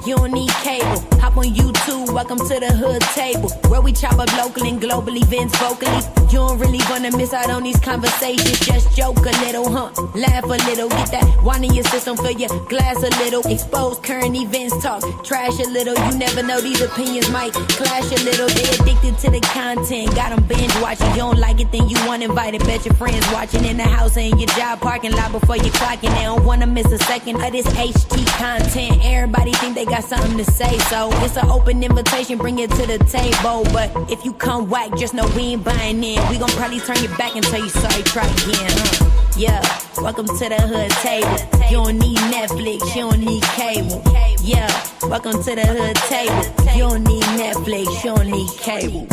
you don't need cable. Hop on YouTube, welcome to the hood table, where we chop up local and global events vocally. You don't really wanna miss out on these conversations. Just joke a little, laugh a little, get that wine in your system, fill your glass a little. Expose current events, talk trash a little. You never know, these opinions might clash a little. They addicted to the content, got them binge watching. You don't like it, then you want invited. Bet your friends watching in the house and your job parking lot before you clocking. They don't wanna miss a second of this HT content. Everybody think they got something to say, so it's an open invitation, bring it to the table. But if you come whack, just know we ain't buying in. We gon' probably turn your back and tell you sorry, try again, Yeah, welcome to the hood table. You don't need Netflix, you don't need cable. Yeah, welcome to the hood table. You don't need Netflix, you don't need cable.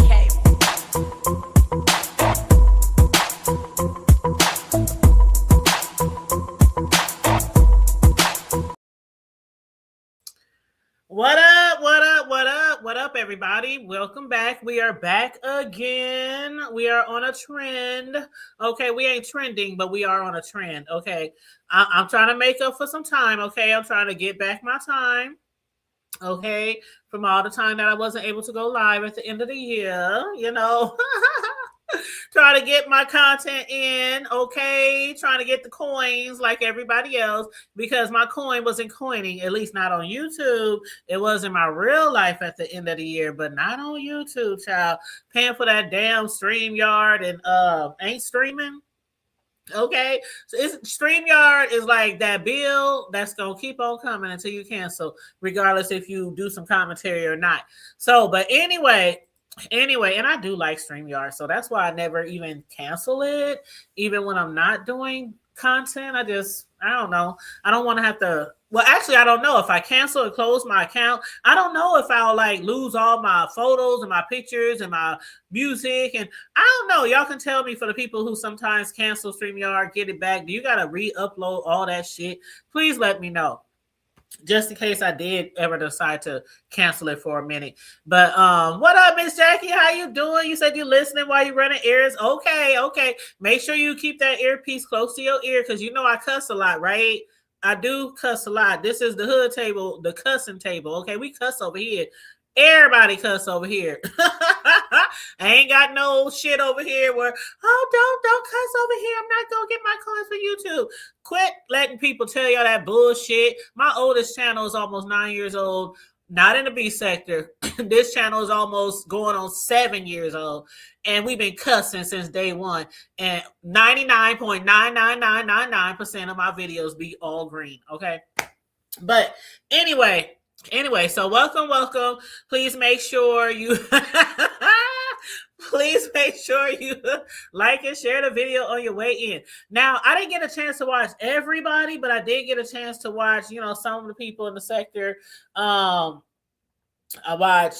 What up, everybody? Welcome back. We are back again. We are on a trend. Okay, we ain't trending, but we are on a trend. Okay, I'm trying to make up for some time. Okay, I'm trying to get back my time. Okay, from all the time that I wasn't able to go live at the end of the year, trying to get my content in, okay, trying to get the coins like everybody else, because my coin wasn't coining, at least not on YouTube. It was in my real life at the end of the year, but not on YouTube, child. Paying for that damn StreamYard and ain't streaming. Okay, so StreamYard is like that bill that's gonna keep on coming until you cancel, regardless if you do some commentary or not. So, but anyway, and I do like StreamYard, so that's why I never even cancel it, even when I'm not doing content. I don't know. I don't want to have to. Well, actually, I don't know if I cancel and close my account. I don't know if I'll like lose all my photos and my pictures and my music. And I don't know. Y'all can tell me, for the people who sometimes cancel StreamYard, get it back. Do you got to re-upload all that shit? Please let me know, just in case I did ever decide to cancel it for a minute. But what up, Miss Jackie? How you doing? You said you're listening while you're running errands. Okay. Make sure you keep that earpiece close to your ear, because I cuss a lot, right? I do cuss a lot. This is the hood table, the cussing table. Okay, we cuss over here. Everybody cuss over here. I ain't got no shit over here where, don't cuss over here. I'm not gonna get my coins for YouTube. Quit letting people tell y'all that bullshit. My oldest channel is almost 9 years old, not in the B sector. This channel is almost going on 7 years old, and we've been cussing since day one. And 99.99999% of my videos be all green. Okay, but anyway, so welcome. Please make sure you like and share the video on your way in. Now, I didn't get a chance to watch everybody, but I did get a chance to watch, some of the people in the sector. Did I watch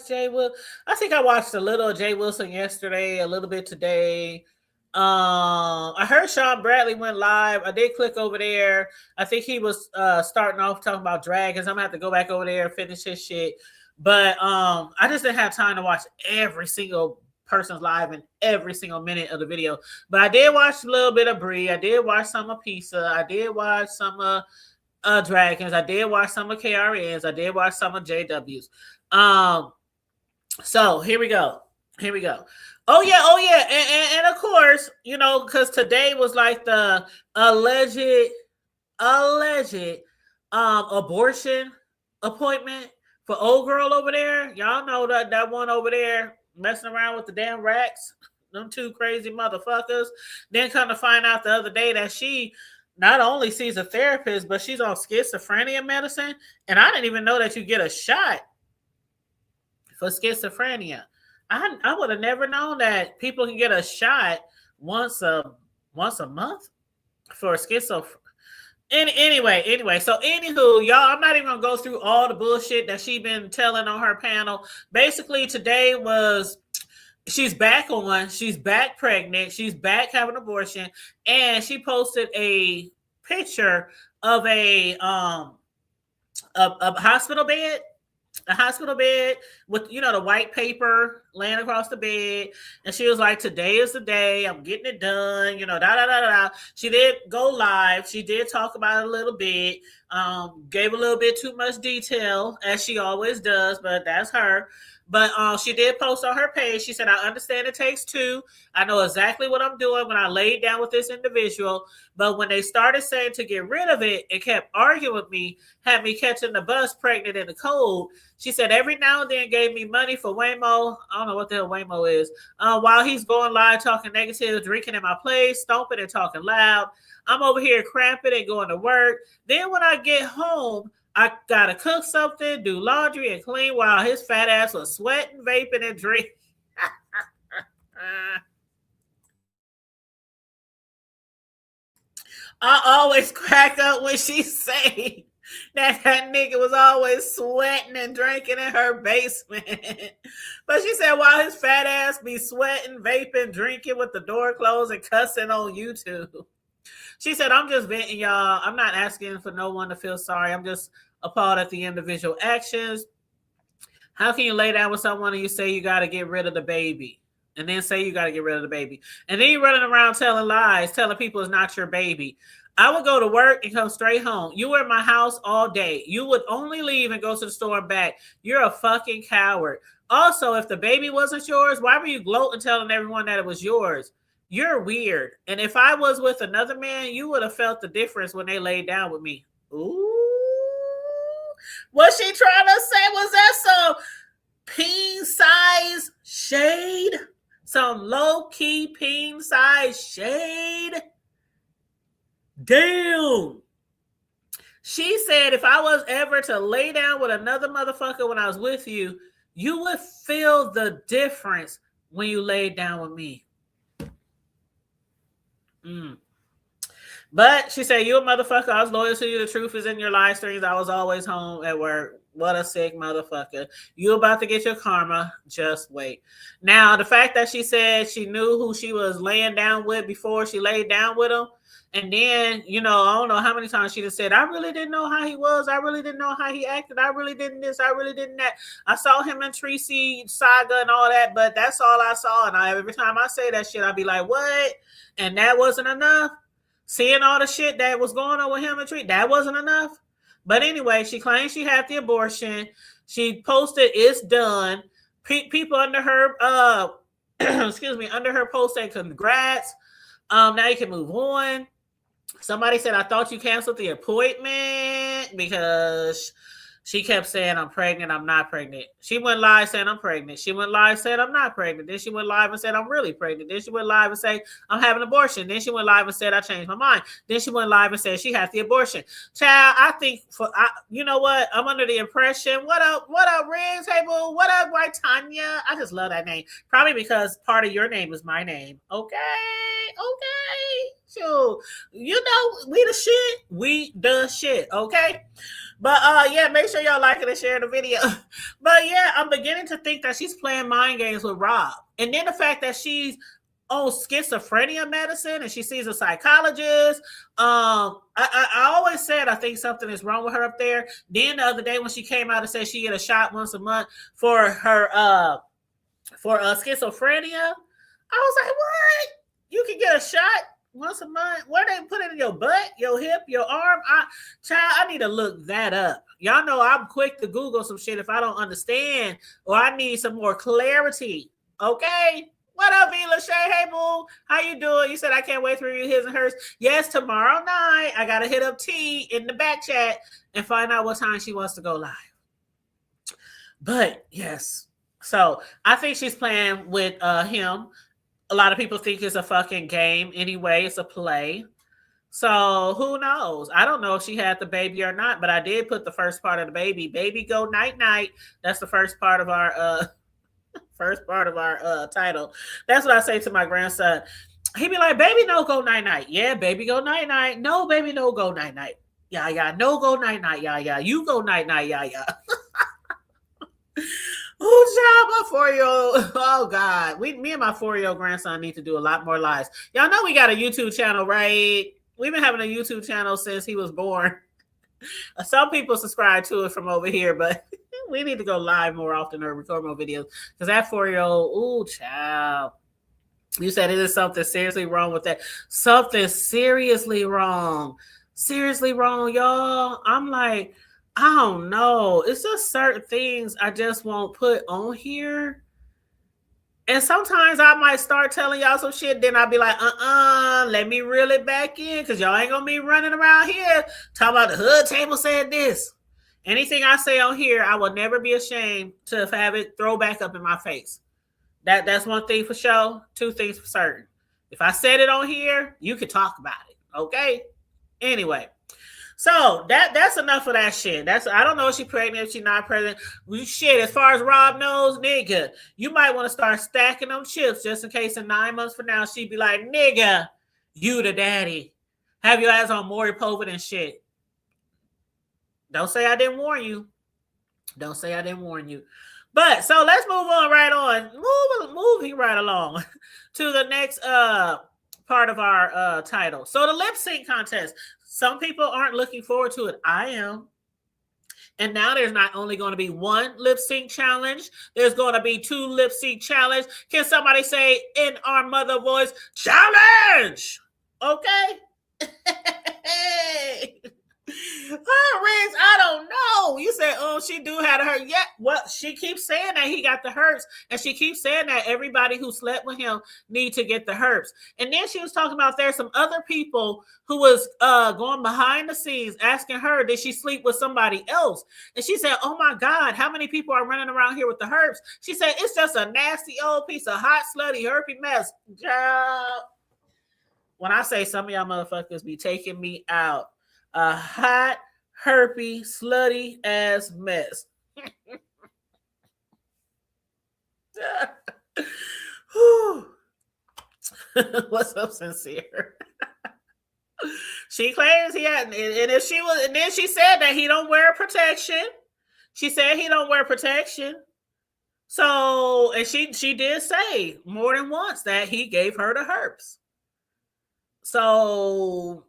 Jay Wilson? I think I watched a little of Jay Wilson yesterday, a little bit today. I heard Sean Bradley went live. I did click over there. I think he was starting off talking about dragons. I'm gonna have to go back over there and finish his shit. But I just didn't have time to watch every single person's live in every single minute of the video. But I did watch a little bit of Bree. I did watch some of Pizza. I did watch some of Dragons. I did watch some of KRNs. I did watch some of JWs. So here we go. Oh yeah. And of course, because today was like the alleged abortion appointment for old girl over there. Y'all know that one over there messing around with the damn racks. Them two crazy motherfuckers. Then come to find out the other day that she not only sees a therapist, but she's on schizophrenia medicine. And I didn't even know that you get a shot for schizophrenia. I would have never known that people can get a shot once a month for schizophrenia. Anyway, so anywho, y'all, I'm not even gonna go through all the bullshit that she been telling on her panel. Basically, today was she's back pregnant, she's back having an abortion, and she posted a picture of a hospital bed. a hospital bed with, you know, the white paper laying across the bed. And she was like, today is the day. I'm getting it done. You know, da da da da da. She did go live. She did talk about it a little bit. Gave a little bit too much detail, as she always does, but that's her. But she did post on her page. She said, I understand it takes two. I know exactly what I'm doing when I laid down with this individual. But when they started saying to get rid of it and kept arguing with me, had me catching the bus pregnant in the cold, she said every now and then gave me money for Waymo. I don't know what the hell Waymo is. While he's going live talking negative, drinking in my place, stomping and talking loud. I'm over here cramping and going to work. Then when I get home, I gotta cook something, do laundry, and clean while his fat ass was sweating, vaping, and drinking. I always crack up when she say that nigga was always sweating and drinking in her basement. But she said while his fat ass be sweating, vaping, drinking with the door closed and cussing on YouTube. She said, I'm just venting, y'all. I'm not asking for no one to feel sorry. I'm just appalled at the individual actions. How can you lay down with someone and you say you got to get rid of the baby? And then say you got to get rid of the baby. And then you're running around telling lies, telling people it's not your baby. I would go to work and come straight home. You were in my house all day. You would only leave and go to the store and back. You're a fucking coward. Also, if the baby wasn't yours, why were you gloating telling everyone that it was yours? You're weird. And if I was with another man, you would have felt the difference when they laid down with me. Ooh. What she trying to say? Was that some peen size shade? Some low-key peen size shade? Damn. She said if I was ever to lay down with another motherfucker when I was with you, you would feel the difference when you laid down with me. But she said, you a motherfucker. I was loyal to you. The truth is in your live streams. I was always home at work. What a sick motherfucker. You about to get your karma. Just wait. Now, the fact that she said she knew who she was laying down with before she laid down with him. And then, you know, I don't know how many times she just said, I really didn't know how he was. I really didn't know how he acted. I really didn't this. I really didn't that. I saw him in Tracy Saga and all that, but that's all I saw. And every time I say that shit, I'd be like, what? And that wasn't enough? Seeing all the shit that was going on with him and Tracy, that wasn't enough? But anyway, she claimed she had the abortion. She posted, it's done. People under her, excuse me, under her post saying congrats. Now you can move on. Somebody said, I thought you canceled the appointment because she kept saying, I'm pregnant. I'm not pregnant. She went live saying, I'm pregnant. She went live saying, I'm not pregnant. Then she went live and said, I'm really pregnant. Then she went live and said, I'm having an abortion. Then she went live and said, I changed my mind. Then she went live and said she had the abortion. Child, I think you know what? I'm under the impression. What up, Red Table? What up, White Tanya? I just love that name. Probably because part of your name is my name. Okay. So, you know, we the shit. Okay. But yeah, make sure y'all like it and share the video. But yeah, I'm beginning to think that she's playing mind games with Rob. And then the fact that she's on schizophrenia medicine and she sees a psychologist. I always said I think something is wrong with her up there. Then the other day when she came out and said she get a shot once a month for her schizophrenia, I was like, what? You can get a shot once a month? Where they put it in your butt, your hip, your arm? I need to look that up. Y'all know I'm quick to Google some shit if I don't understand or I need some more clarity. Okay? What up, V. Lachey? Hey, boo. How you doing? You said I can't wait to review his and hers. Yes, tomorrow night. I got to hit up T in the back chat and find out what time she wants to go live. But, yes. So, I think she's playing with him. A lot of people think it's a fucking game. Anyway, it's a play. So who knows? I don't know if she had the baby or not, but I did put the first part of the baby. Baby go night night. That's the first part of our title. That's what I say to my grandson. He be like, baby no go night night. Yeah, baby go night night. No, baby no go night night. Yeah. No go night night. Yeah. You go night night. Yeah. Oh, child, my 4-year-old. Oh, God. Me and my 4-year-old grandson need to do a lot more lives. Y'all know we got a YouTube channel, right? We've been having a YouTube channel since he was born. Some people subscribe to it from over here, but we need to go live more often or record more videos because that 4-year-old, ooh, child. You said it is something seriously wrong with that. Something seriously wrong. Seriously wrong, y'all. I'm like, I don't know. It's just certain things I just won't put on here. And sometimes I might start telling y'all some shit, then I'll be like, let me reel it back in because y'all ain't gonna be running around here talking about the hood table said this. Anything I say on here, I will never be ashamed to have it throw back up in my face. That's one thing for sure. Two things for certain. If I said it on here, you can talk about it. Okay? Anyway. So that's enough of that shit. I don't know if she's pregnant, if she's not pregnant. Shit, as far as Rob knows, nigga, you might want to start stacking them chips just in case in 9 months from now she'd be like, nigga, you the daddy. Have your ass on Maury Povich and shit. Don't say I didn't warn you. Don't say I didn't warn you. But so let's move on right on. Moving right along to the next part of our title. So the lip sync contest. Some people aren't looking forward to it. I am. And now there's not only going to be one lip sync challenge, there's going to be 2 lip sync challenge. Can somebody say in our mother voice, challenge? Okay. Riggs, I don't know. You said, oh, she do have the hurt. Yeah, well, she keeps saying that he got the hurts, and she keeps saying that everybody who slept with him need to get the hurts. And then she was talking about there's some other people who was going behind the scenes asking her, did she sleep with somebody else? And she said, oh my God, how many people are running around here with the herpes? She said, it's just a nasty old piece of hot, slutty, herpy mess. When I say some of y'all motherfuckers be taking me out, a hot, herpy, slutty ass mess. What's up, Sincere? She claims he had, and if she was, and then she said that he don't wear protection. She said he don't wear protection. So, and she did say more than once that he gave her the herpes. So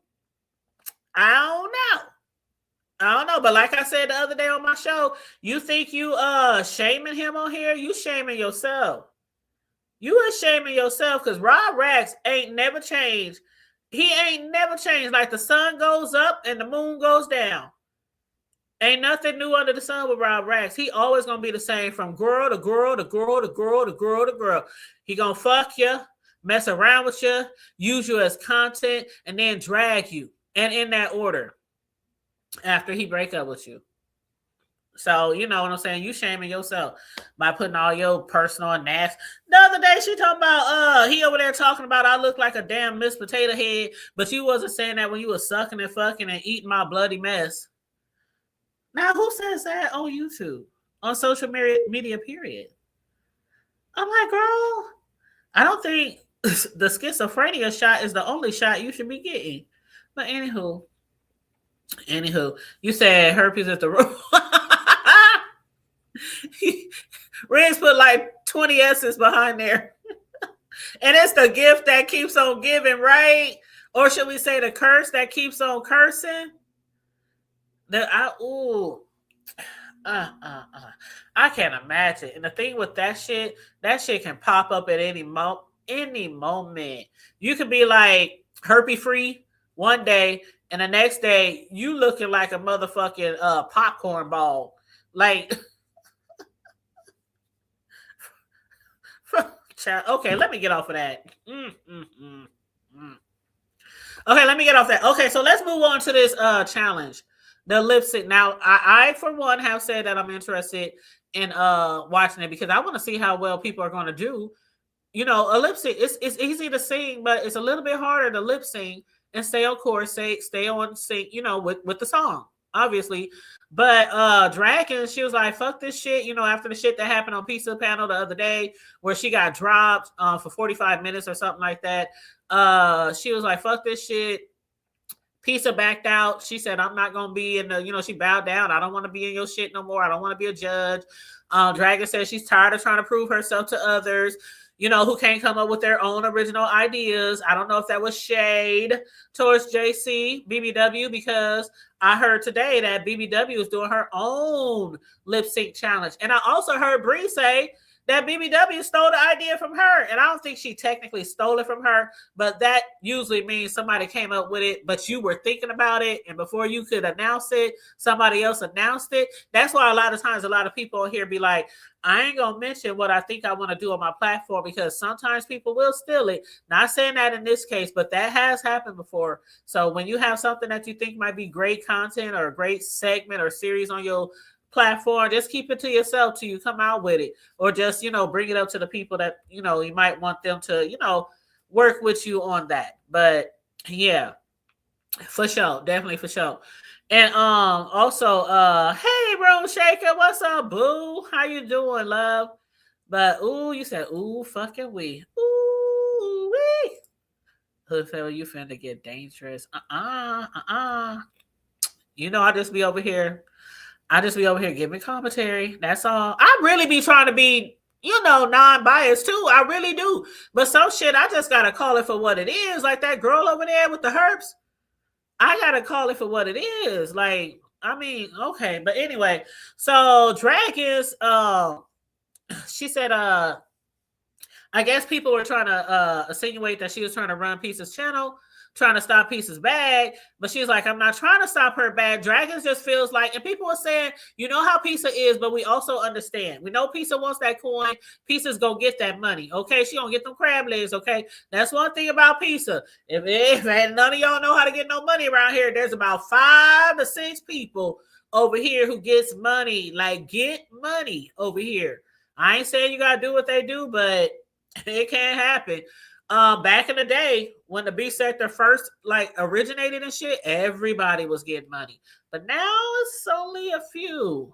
I don't know, but like I said the other day on my show, you think you shaming him on here? You shaming yourself. You are shaming yourself because Rob Rax ain't never changed. He ain't never changed. Like the sun goes up and the moon goes down. Ain't nothing new under the sun with Rob Rax. He always gonna be the same from girl to girl to girl to girl to girl to girl. He gonna fuck you, mess around with you, use you as content, and then drag you. And in that order, after he break up with you. So, you know what I'm saying? You shaming yourself by putting all your personal and nasty. The other day, she talking about, he over there talking about, I look like a damn Miss Potato Head, but you wasn't saying that when you was sucking and fucking and eating my bloody mess. Now, who says that on YouTube? On social media, period? I'm like, girl, I don't think the schizophrenia shot is the only shot you should be getting. But anywho, you said herpes is the rule. Riggs put like 20 S's behind there. And it's the gift that keeps on giving, right? Or should we say the curse that keeps on cursing? I can't imagine. And the thing with that shit can pop up at any moment. You could be like herpes free one day, and the next day you looking like a motherfucking popcorn ball. Like, okay, let me get off of that. Okay, let me get off that. Okay, so let's move on to this challenge. The lip sync. Now, I for one have said that I'm interested in watching it because I want to see how well people are going to do. You know, a lip sync, it's easy to sing, but it's a little bit harder to lip sync and stay on course, stay on sync, you know, with the song, obviously. But Dragon, she was like, fuck this shit, you know, after the shit that happened on Pizza Panel the other day where she got dropped for 45 minutes or something like that. She was like, fuck this shit. Pizza backed out. She said, I'm not going to be in the, you know, she bowed down. I don't want to be in your shit no more. I don't want to be a judge. Dragon says she's tired of trying to prove herself to others. who can't come up with their own original ideas. I don't know if that was shade towards JC BBW, because I heard today that BBW is doing her own lip sync challenge. And I also heard Bree say that BBW stole the idea from her. And I don't think she technically stole it from her, but that usually means somebody came up with it, but you were thinking about it. And before you could announce it, somebody else announced it. That's why a lot of times, a lot of people here be like, I ain't going to mention what I think I want to do on my platform, because sometimes people will steal it. Not saying that in this case, but that has happened before. So when you have something that you think might be great content or a great segment or series on your platform, just keep it to yourself till you come out with it, or just bring it up to the people that you might want them to work with you on that. But yeah, for sure, definitely for sure. And also hey Rome Shaker, what's up, boo? How you doing, love? But you said fucking we hood fella, you finna get dangerous. I just be over here. I just be over here giving commentary. That's all. I really be trying to be, non-biased too. I really do. But some shit, I just got to call it for what it is. Like that girl over there with the herps. I got to call it for what it is. Like, I mean, okay. But anyway, so Dragons, she said, I guess people were trying to insinuate that she was trying to run Peace's channel, trying to stop Peace's bag, but she's like, I'm not trying to stop her bag. Dragons just feels like, and people were saying, you know how Pisa is, but we also understand. We know Pisa wants that coin. Pisa's gonna get that money, okay? She gonna get them crab legs, okay? That's one thing about Pisa. If none of y'all know how to get no money around here, there's about 5 to 6 people over here who gets money. Like, get money over here. I ain't saying you gotta do what they do, but it can't happen. Back in the day when the B sector first originated and shit, everybody was getting money. But now it's only a few.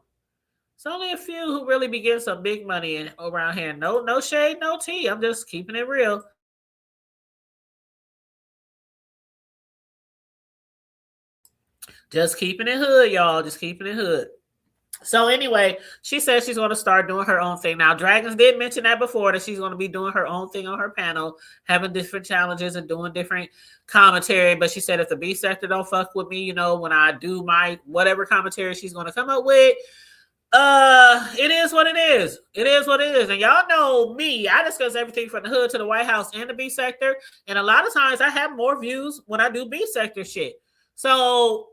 It's only a few who really be getting some big money around here. No shade, no tea. I'm just keeping it real. Just keeping it hood, y'all. Just keeping it hood. So anyway, she says she's going to start doing her own thing. Now, Dragons did mention that before, that she's going to be doing her own thing on her panel, having different challenges and doing different commentary. But she said if the B sector don't fuck with me, when I do my whatever commentary she's going to come up with, it is what it is. It is what it is. And y'all know me, I discuss everything from the hood to the White House and the B sector. And a lot of times I have more views when I do B sector shit. So,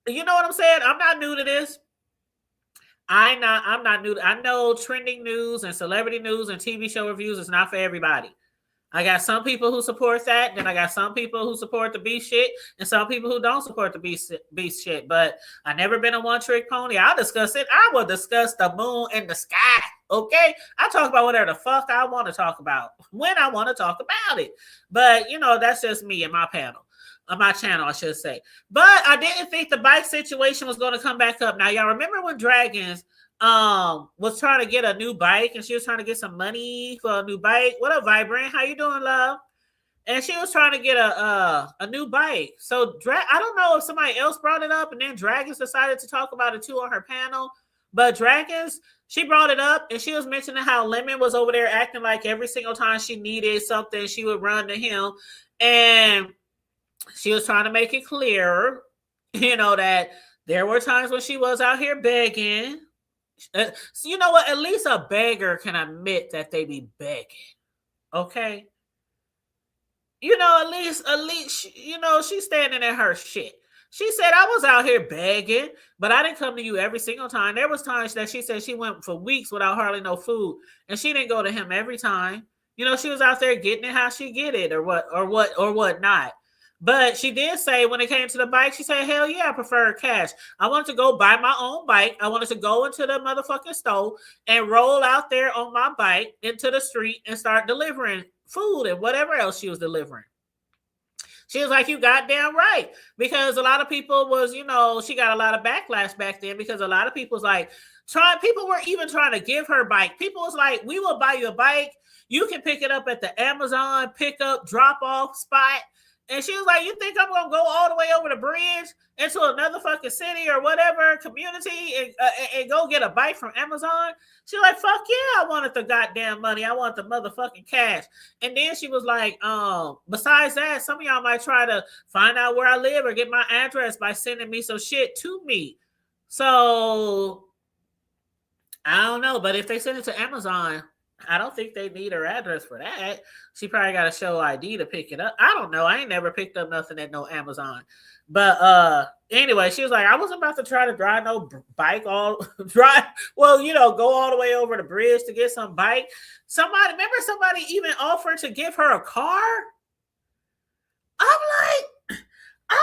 you know what I'm saying? I'm not new to this. I'm not new. I know trending news and celebrity news and TV show reviews is not for everybody. I got some people who support that. Then I got some people who support the beast shit and some people who don't support the beast shit. But I never been a one-trick pony. I'll discuss it. I will discuss the moon and the sky. Okay? I talk about whatever the fuck I want to talk about when I want to talk about it. But, that's just me and my panel. On my channel, I should say. But I didn't think the bike situation was going to come back up. Now, y'all remember when Dragons was trying to get a new bike and she was trying to get some money for a new bike? What up, Vibrant? How you doing, love? And she was trying to get a new bike. So I don't know if somebody else brought it up and then Dragons decided to talk about it too on her panel. But Dragons, she brought it up and she was mentioning how Lemon was over there acting like every single time she needed something, she would run to him. And she was trying to make it clear, that there were times when she was out here begging. So you know what? At least a beggar can admit that they be begging. Okay? At least, she's standing in her shit. She said, I was out here begging, but I didn't come to you every single time. There was times that she said she went for weeks without hardly no food, and she didn't go to him every time. She was out there getting it how she get it or what not. But she did say when it came to the bike, she said, hell yeah, I prefer cash. I wanted to go buy my own bike. I wanted to go into the motherfucking store and roll out there on my bike into the street and start delivering food and whatever else she was delivering. She was like, you goddamn right. Because a lot of people was, she got a lot of backlash back then because a lot of people was like, people were even trying to give her bike. People was like, we will buy you a bike. You can pick it up at the Amazon pickup drop-off spot. And she was like, you think I'm gonna go all the way over the bridge into another fucking city or whatever community and go get a bike from Amazon? She was like, fuck yeah, I wanted the goddamn money. I want the motherfucking cash. And then she was like, besides that, some of y'all might try to find out where I live or get my address by sending me some shit to me. So I don't know, but if they send it to Amazon, I don't think they need her address for that. She probably got to show ID to pick it up. I don't know. I ain't never picked up nothing at no Amazon. But anyway, she was like, I wasn't about to try to drive no bike go all the way over the bridge to get some bike. Somebody even offered to give her a car. I'm like, I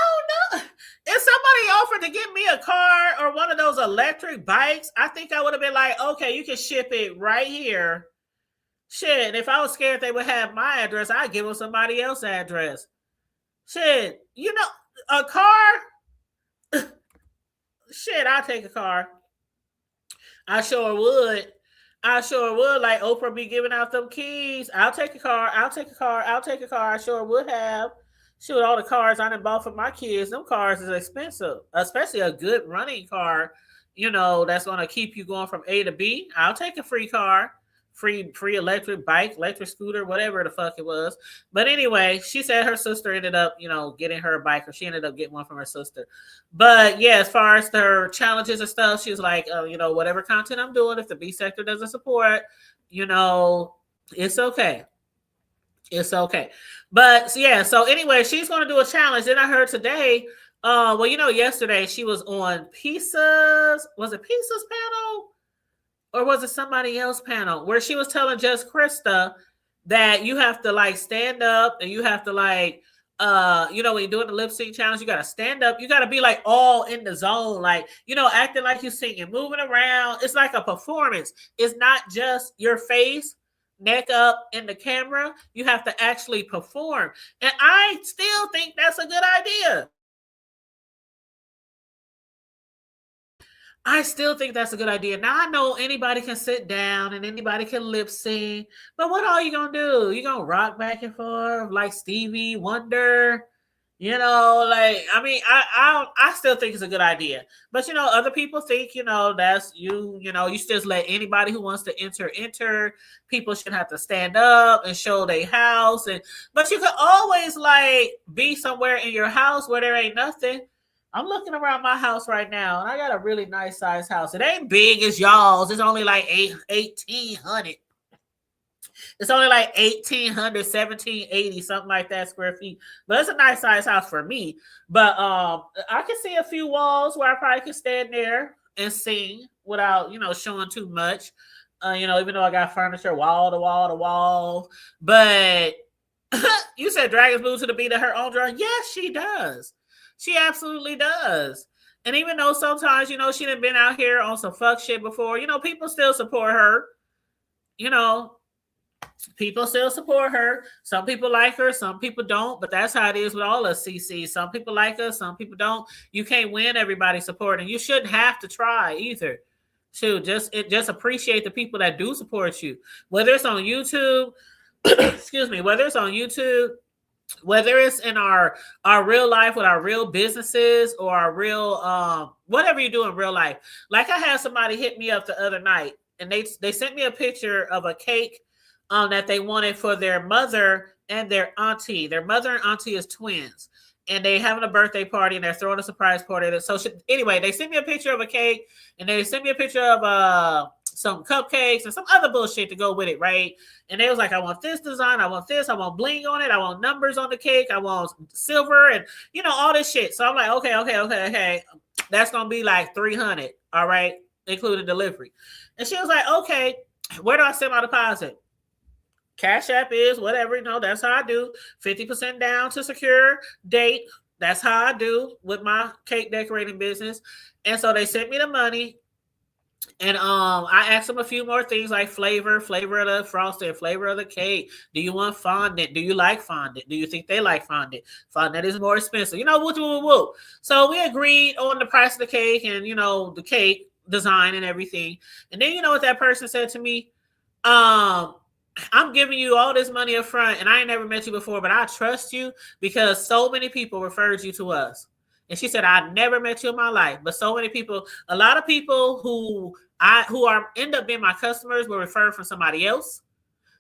don't know. If somebody offered to give me a car or one of those electric bikes, I think I would have been like, okay, you can ship it right here. Shit, if I was scared they would have my address, I'd give them somebody else's address. Shit, a car? Shit, I'll take a car. I sure would. Like Oprah be giving out them keys. I'll take a car. I sure would have. Shoot, all the cars I done bought for my kids, them cars is expensive, especially a good running car, that's going to keep you going from A to B. I'll take a free car. Free electric bike, electric scooter, whatever the fuck it was. But anyway, she said her sister ended up, getting her a bike, or she ended up getting one from her sister. But yeah, as far as her challenges and stuff, she was like, whatever content I'm doing, if the B sector doesn't support, it's okay. It's okay. But yeah, so anyway, she's going to do a challenge. Then I heard today, yesterday she was on Pisa's, was it Pisa's panel? Or was it somebody else panel where she was telling Just Krista that you have to like stand up and you have to like, when you're doing the lip sync challenge, you got to stand up. You got to be like all in the zone, like, acting like you're singing, moving around. It's like a performance. It's not just your face, neck up in the camera. You have to actually perform. And I still think that's a good idea. I still think that's a good idea. Now, I know anybody can sit down and anybody can lip sync, but what are you going to do? You going to rock back and forth like Stevie Wonder? I still think it's a good idea. But, other people think, that's you just let anybody who wants to enter. People should have to stand up and show their house. But you could always be somewhere in your house where there ain't nothing. I'm looking around my house right now, and I got a really nice size house. It ain't big as y'all's. It's only like 1,800. It's only like 1,800, 1,780, something like that square feet. But it's a nice size house for me. But I can see a few walls where I probably could stand there and sing without, showing too much. Even though I got furniture wall to wall to wall. But you said Dragons move to the beat of her own drum. Yes, she does. She absolutely does. And even though sometimes, she done been out here on some fuck shit before, people still support her. People still support her. Some people like her, some people don't, but that's how it is with all us CC. Some people like us, some people don't. You can't win everybody's support, and you shouldn't have to try either. Just appreciate the people that do support you. Whether it's on YouTube, whether it's on YouTube, whether it's in our real life with our real businesses or our real whatever you do in real life. Like I had somebody hit me up the other night, and they sent me a picture of a cake that they wanted for their mother and their auntie. Their mother and auntie is twins, and they having a birthday party, and they're throwing a surprise party. So anyway, they sent me a picture of a cake, and they sent me a picture of some cupcakes and some other bullshit to go with it, right? And they was like, I want this design, I want this, I want bling on it, I want numbers on the cake, I want silver, and all this shit. So I'm like, okay. That's gonna be like $300, all right, including delivery. And she was like, okay, where do I send my deposit? Cash App is whatever, that's how I do. 50% down to secure date. That's how I do with my cake decorating business. And so they sent me the money. And I asked them a few more things like flavor of the frosting, flavor of the cake. Do you want fondant? Do you like fondant? Do you think they like fondant? Fondant is more expensive. Woo. So we agreed on the price of the cake and, the cake design and everything. And then you know what that person said to me? I'm giving you all this money up front, and I ain't never met you before, but I trust you because so many people referred you to us. And she said, I never met you in my life, but so many people, a lot of people who end up being my customers were referred from somebody else.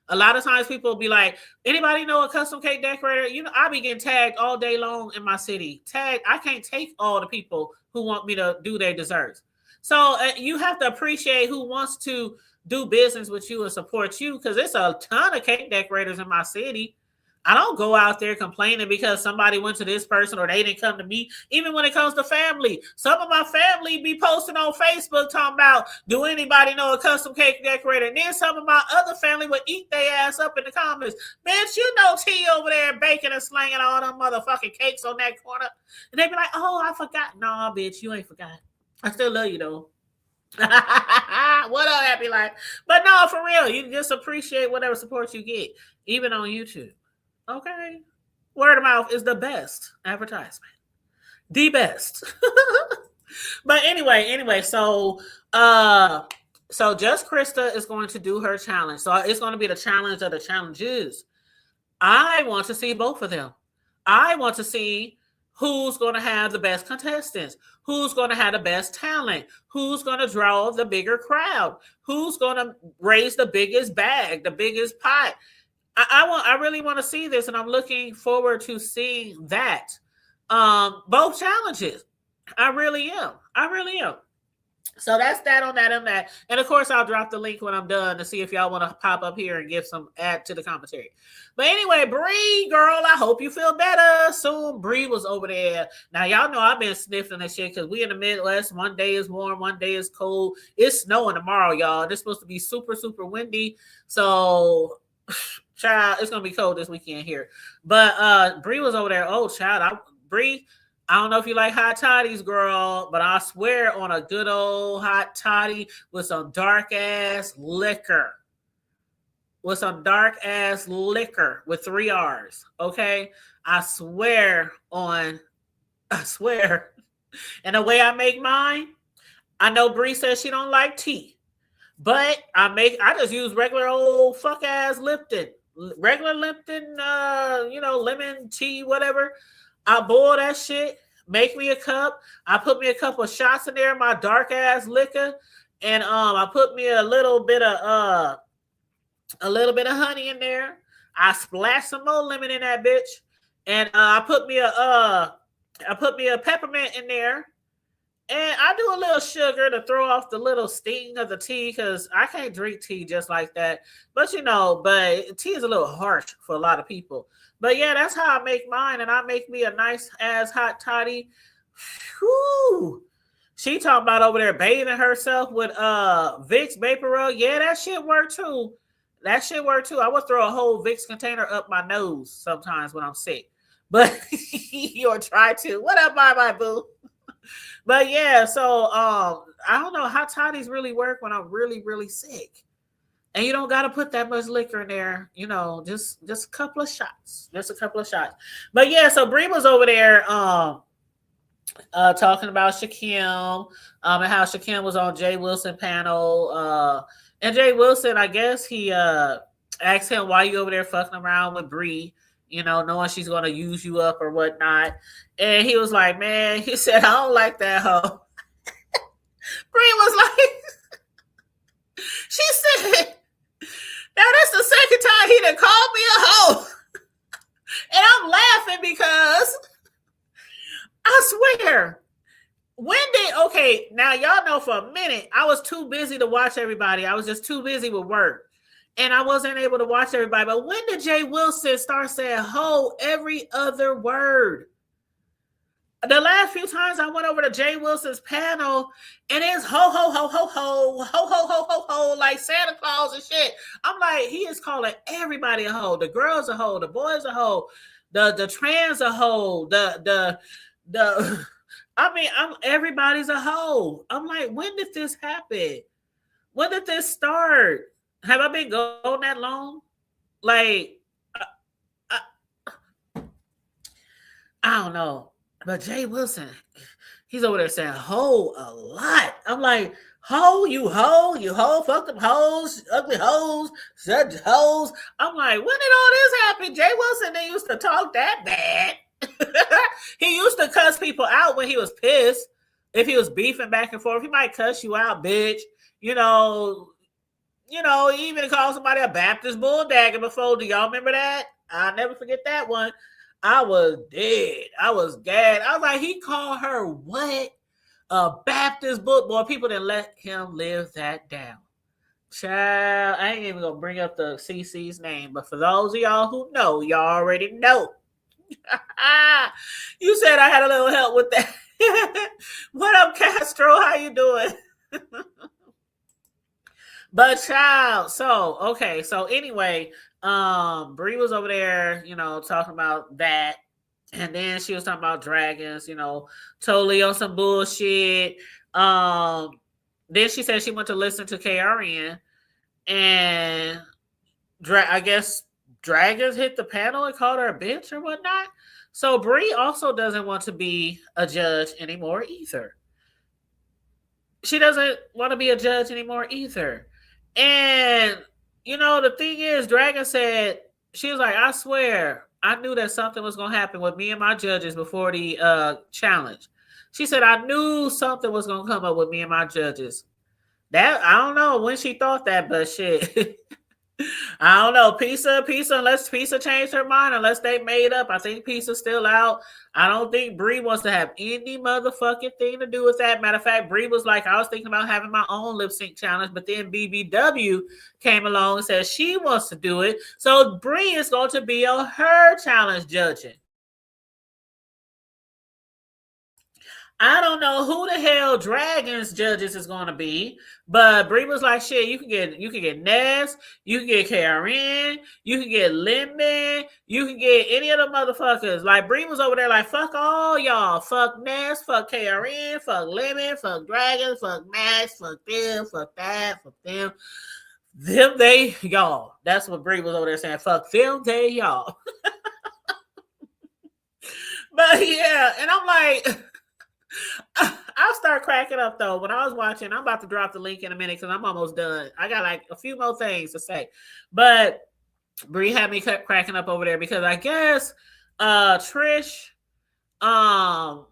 A lot of times people will be like, anybody know a custom cake decorator? You know, I be getting tagged all day long in my city. Tagged, I can't take all the people who want me to do their desserts. So you have to appreciate who wants to do business with you and support you, because there's a ton of cake decorators in my city. I don't go out there complaining because somebody went to this person or they didn't come to me. Even when it comes to family, some of my family be posting on Facebook talking about, do anybody know a custom cake decorator? And then some of my other family would eat their ass up in the comments. Bitch, you know T over there baking and slanging all them motherfucking cakes on that corner. And they be like, oh, I forgot. No, bitch, you ain't forgot. I still love you though. What up, happy life? But no, for real, you just appreciate whatever support you get, even on YouTube. Okay. Word of mouth is the best advertisement. The best. But anyway, so Just Krista is going to do her challenge. So it's going to be the challenge of the challenges. I want to see both of them. I want to see who's going to have the best contestants, who's going to have the best talent, who's going to draw the bigger crowd, who's going to raise the biggest bag, the biggest pot. I really want to see this, and I'm looking forward to seeing that. Both challenges. I really am. So that's that on that. And of course, I'll drop the link when I'm done to see if y'all want to pop up here and give some add to the commentary. But anyway, Bree, girl, I hope you feel better soon. Bree was over there. Now, y'all know I've been sniffing that shit because we in the Midwest. One day is warm, one day is cold. It's snowing tomorrow, y'all. It's supposed to be super, super windy. So... child, it's gonna be cold this weekend here. But Bree was over there. Oh, child, Bree, I don't know if you like hot toddies, girl, but I swear on a good old hot toddy with some dark ass liquor. With 3 R's. Okay. I swear. And the way I make mine, I know Bree says she don't like tea. But I just use regular old fuck ass Lipton. Regular Lipton, lemon tea, whatever. I boil that shit, make me a cup. I put me a couple of shots in there, my dark ass liquor, and I put me a little bit of honey in there. I splash some more lemon in that bitch, and I put me a peppermint in there. And I do a little sugar to throw off the little sting of the tea because I can't drink tea just like that. But tea is a little harsh for a lot of people. But yeah, that's how I make mine. And I make me a nice ass hot toddy. Whew. She talking about over there bathing herself with Vicks Vapor Rub. Yeah, that shit worked too. I would throw a whole Vicks container up my nose sometimes when I'm sick. But you'll try to. What up, bye boo? But yeah, so I don't know how toddies really work when I'm really, really sick. And you don't got to put that much liquor in there, just a couple of shots. But yeah, so Bree was over there talking about Shaquem and how Shaquem was on Jay Wilson panel. And Jay Wilson, I guess he asked him, why you over there fucking around with Bree? Knowing she's going to use you up or whatnot. And he was like, man, he said, I don't like that hoe. Bree was like, she said, now that's the second time he done called me a hoe. And I'm laughing because I swear, now y'all know for a minute, I was too busy to watch everybody. I was just too busy with work. And I wasn't able to watch everybody. But when did Jay Wilson start saying ho every other word? The last few times I went over to Jay Wilson's panel, and it's ho, ho, ho, ho, ho, ho, ho, ho, ho, ho, like Santa Claus and shit. I'm like, he is calling everybody a hoe. The girls a hoe, the boys a hoe, the trans a hoe, everybody's a hoe. I'm like, when did this happen? When did this start? Have I been going that long? Like, I don't know. But Jay Wilson, he's over there saying ho a lot. I'm like, you hoe, fuck them hoes, ugly hoes, such hoes. I'm like, when did all this happen? Jay Wilson didn't used to talk that bad. He used to cuss people out when he was pissed. If he was beefing back and forth, he might cuss you out, bitch. You know, he even called somebody a Baptist bulldagger before. Do y'all remember that? I'll never forget that one. I was dead. I was gagged. I was like, he called her what? A Baptist book. Boy, people didn't let him live that down. Child, I ain't even gonna bring up the CC's name, but for those of y'all who know, y'all already know. You said I had a little help with that. What up, Castro? How you doing? But child, so anyway, Bree was over there, talking about that. And then she was talking about dragons, totally on some bullshit. Then she said she went to listen to KRN, and I guess dragons hit the panel and called her a bitch or whatnot. So Bree also doesn't want to be a judge anymore either. She doesn't want to be a judge anymore either. And, the thing is, Dragon said, she was like, I swear, I knew that something was going to happen with me and my judges before the challenge. She said, I knew something was going to come up with me and my judges. That, I don't know when she thought that, but shit. I don't know. Pizza, unless Pizza changed her mind, unless they made up. I think Pizza's still out. I don't think Bree wants to have any motherfucking thing to do with that. Matter of fact, Bree was like, I was thinking about having my own lip sync challenge, but then BBW came along and said she wants to do it. So Bree is going to be on her challenge judging. I don't know who the hell Dragons judges is going to be, but Bree was like, "Shit, you can get Ness, you can get KRN, you can get Lemon, you can get any of the motherfuckers." Like Bree was over there, like, "Fuck all y'all, fuck Ness, fuck KRN, fuck Lemon, fuck Dragons, fuck Max, fuck them, fuck that, fuck them, they y'all." That's what Bree was over there saying. Fuck them, they y'all. But yeah, and I'm like. I'll start cracking up though. When I was watching, I'm about to drop the link in a minute because I'm almost done. I got like a few more things to say, but Bree had me cracking up over there because I guess Trish, I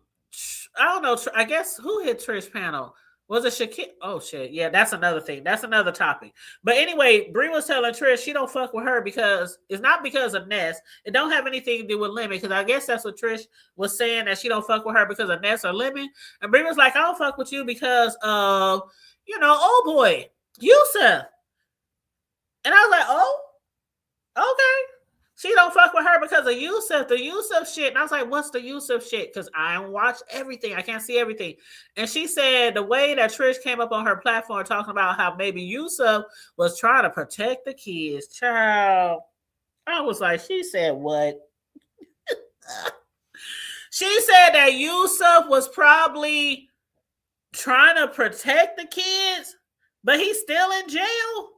don't know. I guess who hit Trish panel? Was it Shakira? Oh shit, yeah, that's another thing. That's another topic. But anyway, Bree was telling Trish she don't fuck with her because it's not because of Ness. It don't have anything to do with Lemon because I guess that's what Trish was saying, that she don't fuck with her because of Ness or Lemon. And Bree was like, I don't fuck with you because of old boy Yusuf. And I was like, oh, okay. She don't fuck with her because of Yusuf, the Yusuf shit. And I was like, what's the Yusuf shit? Because I don't watch everything. I can't see everything. And she said the way that Trish came up on her platform talking about how maybe Yusuf was trying to protect the kids. Child. I was like, she said what? She said that Yusuf was probably trying to protect the kids, but he's still in jail.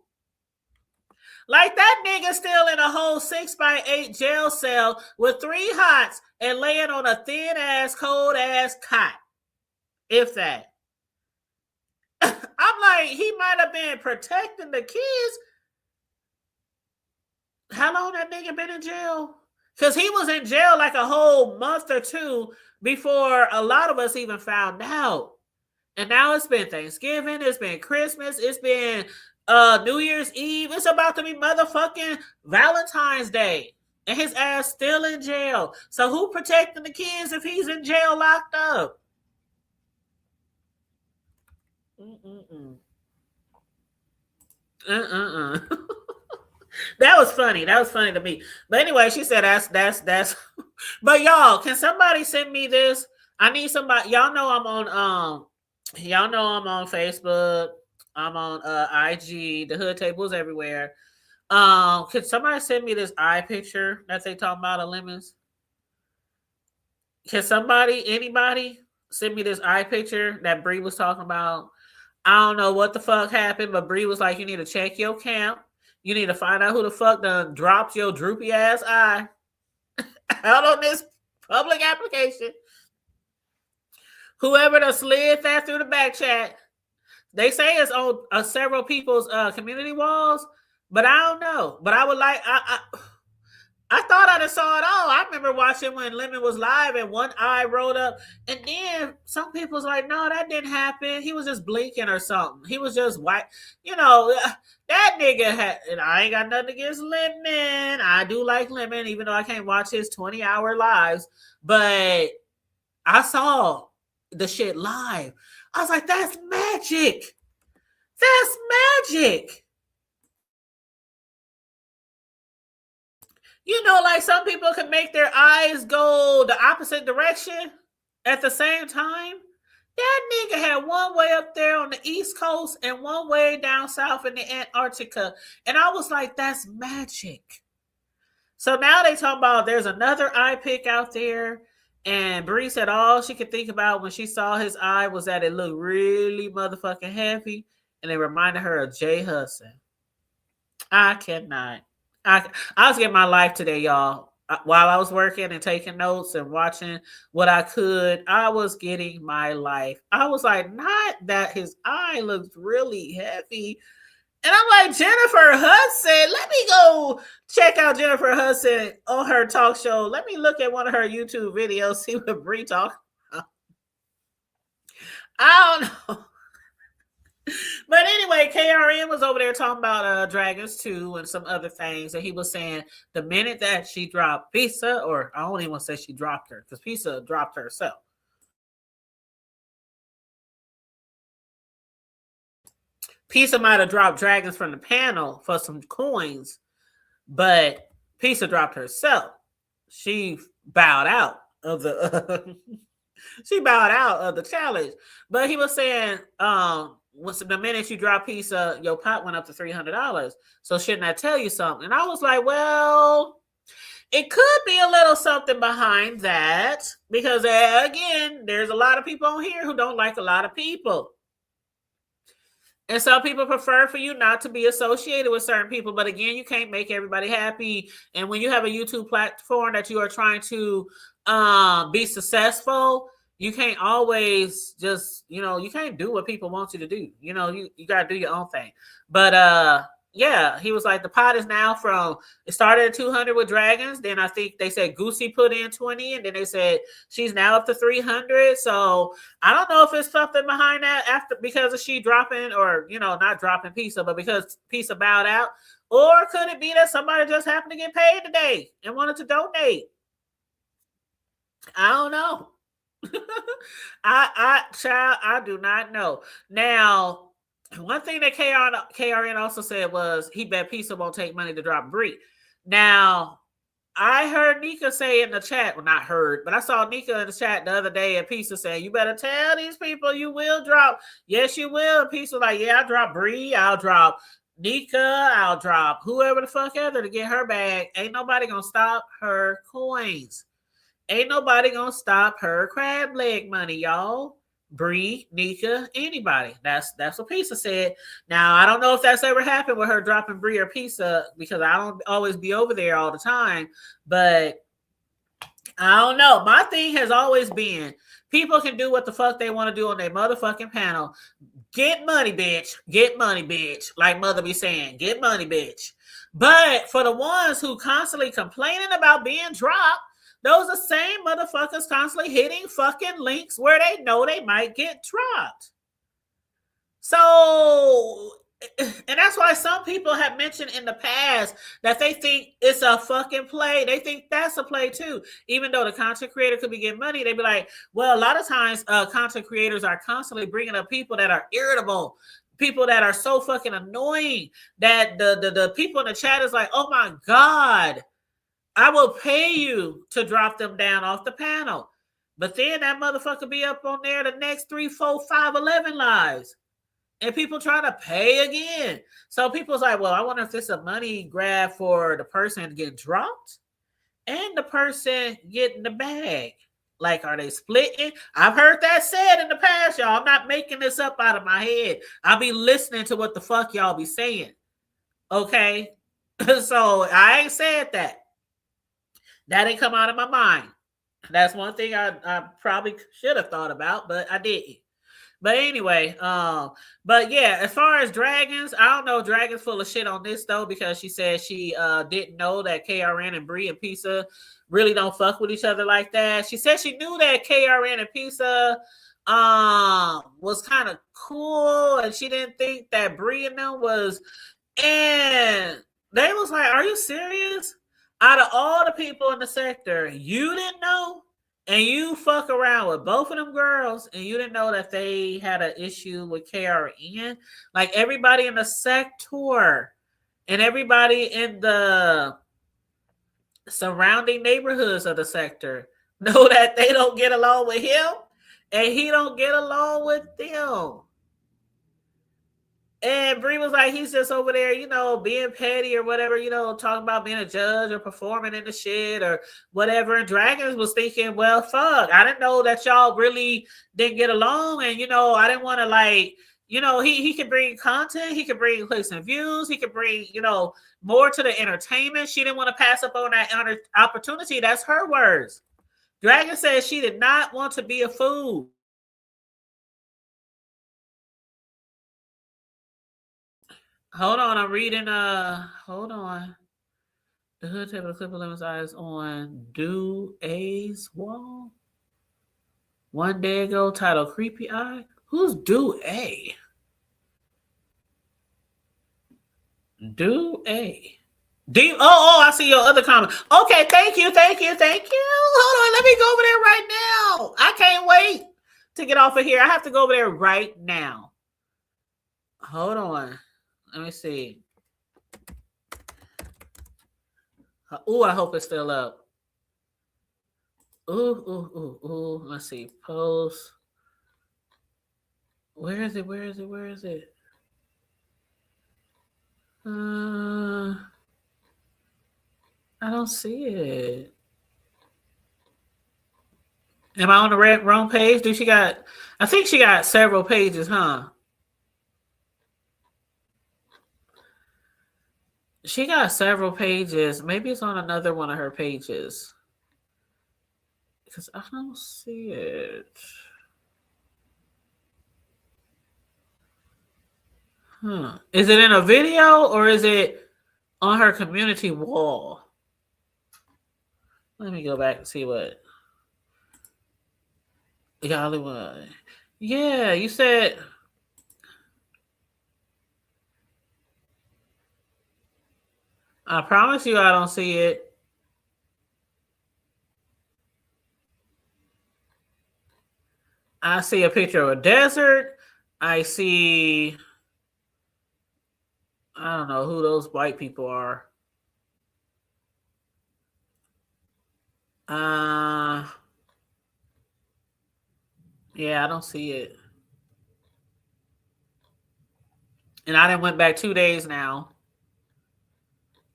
Like that nigga still in a whole 6x8 jail cell with 3 hots and laying on a thin ass, cold ass cot. If that. I'm like, he might have been protecting the kids. How long that nigga been in jail? Because he was in jail like a whole month or two before a lot of us even found out. And now it's been Thanksgiving, it's been Christmas, it's been New Year's Eve. It's about to be motherfucking Valentine's Day. And his ass still in jail. So who protecting the kids if he's in jail locked up? That was funny. That was funny to me. But anyway, she said that's but y'all, can somebody send me this? I need somebody. Y'all know I'm on Facebook. I'm on IG. The Hood Tables everywhere. Could somebody send me this eye picture that they talking about of Lemons? Can anybody send me this eye picture that Bree was talking about? I don't know what the fuck happened, but Bree was like, you need to check your camp. You need to find out who the fuck done dropped your droopy ass eye out on this public application. Whoever done slid that through the back chat, They say it's on several people's community walls, but I don't know. But I would like I thought I just saw it all. I remember watching when Lemon was live and one eye rolled up, and then some people's like, no, that didn't happen. He was just blinking or something. He was just white. You know, that nigga had, and I ain't got nothing against Lemon. I do like Lemon, even though I can't watch his 20-hour lives. But I saw the shit live. I was like, that's magic. That's magic. You know, like some people can make their eyes go the opposite direction at the same time. That nigga had one way up there on the East Coast and one way down south in the Antarctica. And I was like, that's magic. So now they talk about there's another eye pick out there. And Bree said all she could think about when she saw his eye was that it looked really motherfucking heavy. And it reminded her of Jay Hudson. I cannot. I was getting my life today, y'all. While I was working and taking notes and watching what I could, I was getting my life. I was like, not that his eye looks really heavy. And I'm like, Jennifer Hudson, let me go check out Jennifer Hudson on her talk show. Let me look at one of her YouTube videos, see what Bree talks about. I don't know. But anyway, KRN was over there talking about Dragons 2 and some other things. And he was saying the minute that she dropped Pizza, or I don't even want to say she dropped her, because Pizza dropped herself. Pizza might have dropped Dragons from the panel for some coins, but Pizza dropped herself. She bowed out of the she bowed out of the challenge. But he was saying, once the minute you drop Pizza, your pot went up to $300. So shouldn't that tell you something? And I was like, well, it could be a little something behind that, because again, there's a lot of people on here who don't like a lot of people. And some people prefer for you not to be associated with certain people. But again, you can't make everybody happy. And when you have a YouTube platform that you are trying to be successful, you can't always just, you can't do what people want you to do. You got to do your own thing. But yeah, he was like, the pot is now it started at 200 with Dragons. Then I think they said Goosey put in 20, and then they said she's now up to 300. So I don't know if it's something behind that because of she dropping, or, not dropping Pizza, but because Pizza bowed out. Or could it be that somebody just happened to get paid today and wanted to donate? I don't know. I do not know. Now, one thing that KRN also said was he bet Pizza won't take money to drop Bree. Now, I heard Nika say in the chat, well, not heard, but I saw Nika in the chat the other day at Pizza saying, you better tell these people you will drop. Yes, you will. And Pizza like, yeah, I'll drop Bree. I'll drop Nika. I'll drop whoever the fuck ever to get her bag. Ain't nobody gonna stop her coins. Ain't nobody gonna stop her crab leg money, y'all. Bree, Nika, anybody. That's what Pizza said. Now, I don't know if that's ever happened with her dropping Bree or Pizza, because I don't always be over there all the time. But I don't know. My thing has always been, people can do what the fuck they want to do on their motherfucking panel. Get money, bitch. Get money, bitch. Like Mother be saying, get money, bitch. But for the ones who constantly complaining about being dropped, those are the same motherfuckers constantly hitting fucking links where they know they might get dropped. So, and that's why some people have mentioned in the past that they think it's a fucking play. They think that's a play too. Even though the content creator could be getting money, they be like, well, a lot of times content creators are constantly bringing up people that are irritable, people that are so fucking annoying that the people in the chat is like, oh my God, I will pay you to drop them down off the panel. But then that motherfucker be up on there the next 3, 4, 5, 11 lives. And people try to pay again. So people's like, well, I wonder if this is a money grab for the person to get dropped and the person getting the bag. Like, are they splitting? I've heard that said in the past, y'all. I'm not making this up out of my head. I'll be listening to what the fuck y'all be saying. Okay? So I ain't said that. That didn't come out of my mind. That's one thing I probably should have thought about, but I didn't. But anyway, but yeah, as far as dragons, I don't know. Dragons full of shit on this though, because she said she didn't know that KRN and Bree and Pizza really don't fuck with each other like that. She said she knew that KRN and Pizza was kind of cool, and she didn't think that Bree and them was. And they was like, "Are you serious? Out of all the people in the sector, you didn't know?" And you fuck around with both of them girls, and you didn't know that they had an issue with KRN. Like everybody in the sector and everybody in the surrounding neighborhoods of the sector know that they don't get along with him, and he don't get along with them. And Bree was like, he's just over there, being petty or whatever, talking about being a judge or performing in the shit or whatever. And Dragons was thinking, well, fuck, I didn't know that y'all really didn't get along. And, I didn't want to he could bring content. He could bring clicks and views. He could bring, more to the entertainment. She didn't want to pass up on that opportunity. That's her words. Dragon says she did not want to be a fool. Hold on, I'm reading. Hold on. The hood table of Clipper Lemon's eyes on Do A's wall. One day ago, title Creepy Eye. Who's Do A? Do A. I see your other comment. Okay, thank you. Hold on, let me go over there right now. I can't wait to get off of here. I have to go over there right now. Hold on. Let me see. I hope it's still up. Let's see. Post. Where is it? I don't see it. Am I on the wrong page? I think she got several pages, huh? She got several pages. Maybe it's on another one of her pages. Because I don't see it. Is it in a video or is it on her community wall? Let me go back and see what. Hollywood. Yeah, you said. I promise you I don't see it. I see a picture of a desert. I see. I don't know who those white people are. Yeah, I don't see it. And I done went back 2 days now.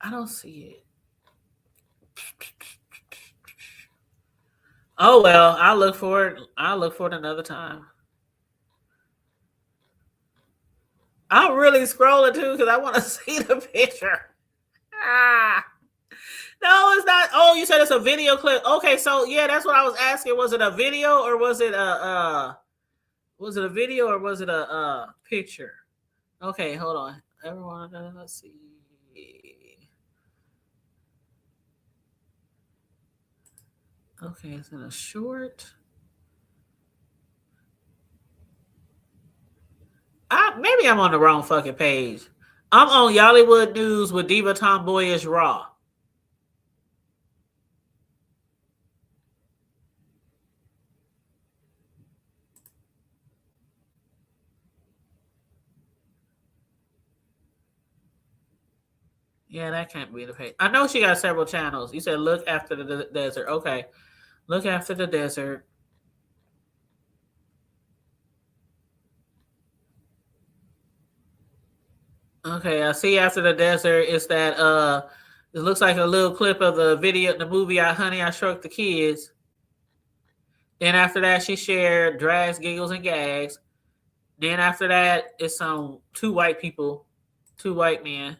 I don't see it. Oh well, I'll look for it. I'll look for it another time. I'm really scrolling too because I want to see the picture. No, it's not. Oh, you said it's a video clip. Okay, so yeah, that's what I was asking. Was it a video or was it a video or was it a picture? Okay, hold on. Everyone, let's see. Okay, it's in a short. Maybe I'm on the wrong fucking page. I'm on Yollywood News with Diva Tomboyish Raw. Yeah, that can't be the page. I know she got several channels. You said look after the desert. Okay. Look after the desert. Okay, I see after the desert is that it looks like a little clip of the video, the movie Honey, I Shrunk the Kids. Then after that, she shared Drags, Giggles, and Gags. Then after that, it's two white people, two white men.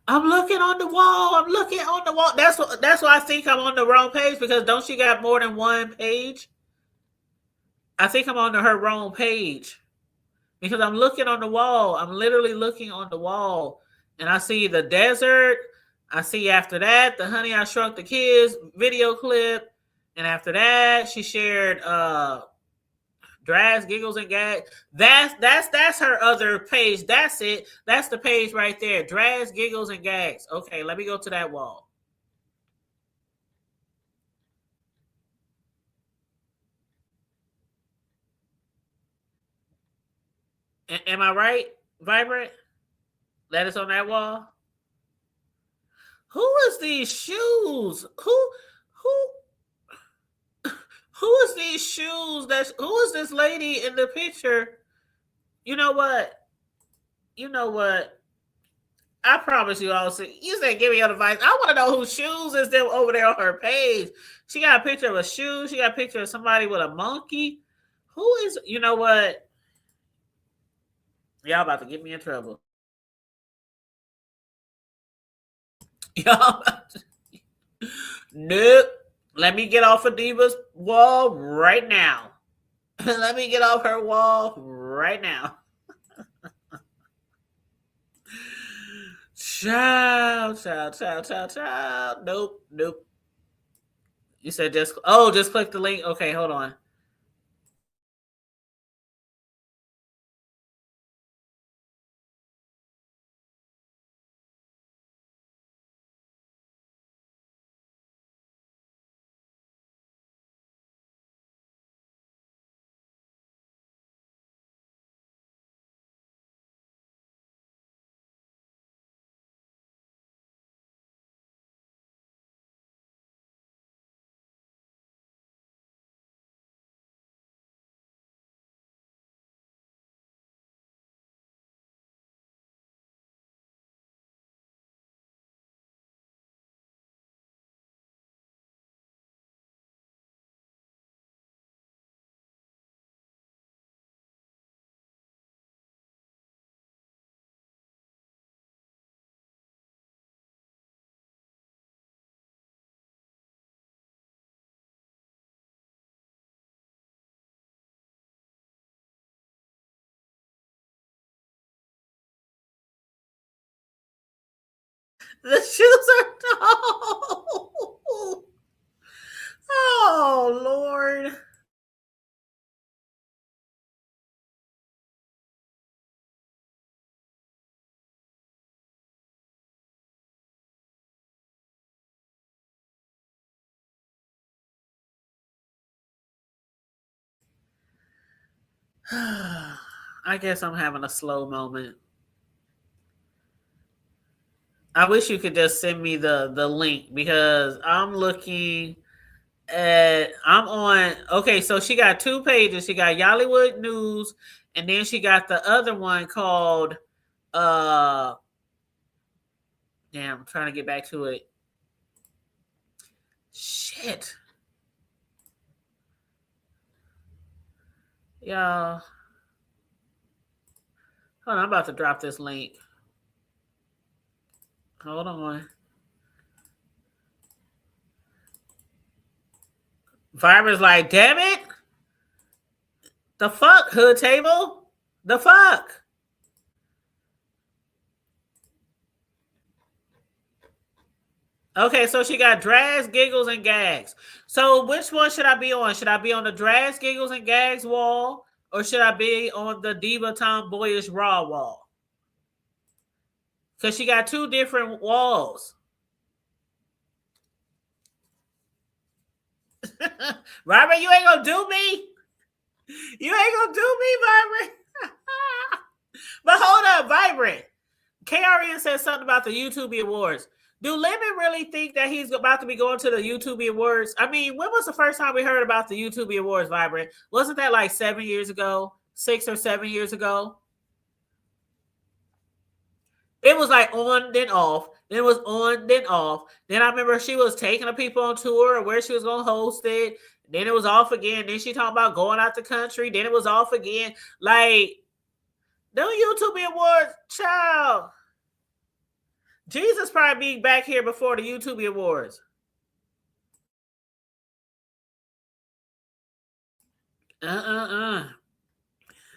I'm looking on the wall. I'm looking on the wall. That's why I think I'm on the wrong page, because don't she got more than one page? I think I'm on her wrong page because I'm looking on the wall. I'm literally looking on the wall, and I see the desert. I see after that the Honey I Shrunk the Kids video clip, and after that she shared Drags, Giggles, and Gags. That's her other page. That's it. That's the page right there. Drags, Giggles, and Gags. Okay, let me go to that wall. Am I right, Vibrant? That is on that wall. Who is these shoes? Who is these shoes? Who is this lady in the picture? You know what? You know what? I promise you all. You said give me your advice. I want to know whose shoes is them over there on her page. She got a picture of a shoe. She got a picture of somebody with a monkey. Who is? You know what? Y'all about to get me in trouble. Y'all. Nope. Let me get off of Diva's wall right now. Let me get off her wall right now. Child. Nope. You said just click the link. Okay, hold on. The shoes are tall. Oh Lord. I guess I'm having a slow moment. I wish you could just send me the link, because I'm looking I'm on. Okay, so she got two pages. She got Yollywood News, and then she got the other one called damn, I'm trying to get back to it. Shit. Y'all. Hold on, I'm about to drop this link. Hold on. Vibra's like, damn it. The fuck, Hood Table? The fuck? Okay, so she got Drags, Giggles, and Gags. So which one should I be on? Should I be on the Drags, Giggles, and Gags wall, or should I be on the Diva Tomboyish Raw wall? Because she got two different walls. Robert, you ain't gonna do me? You ain't gonna do me, Vibrant? But hold up, Vibrant. KRN said something about the YouTube Awards. Do Lemon really think that he's about to be going to the YouTube Awards? I mean, when was the first time we heard about the YouTube Awards, Vibrant? Wasn't that like 7 years ago? 6 or 7 years ago? It was like on, then off. Then it was on, then off. Then I remember she was taking the people on tour, where she was going to host it. Then it was off again. Then she talked about going out the country. Then it was off again. Like, them YouTube Awards, child. Jesus probably be back here before the YouTube Awards. I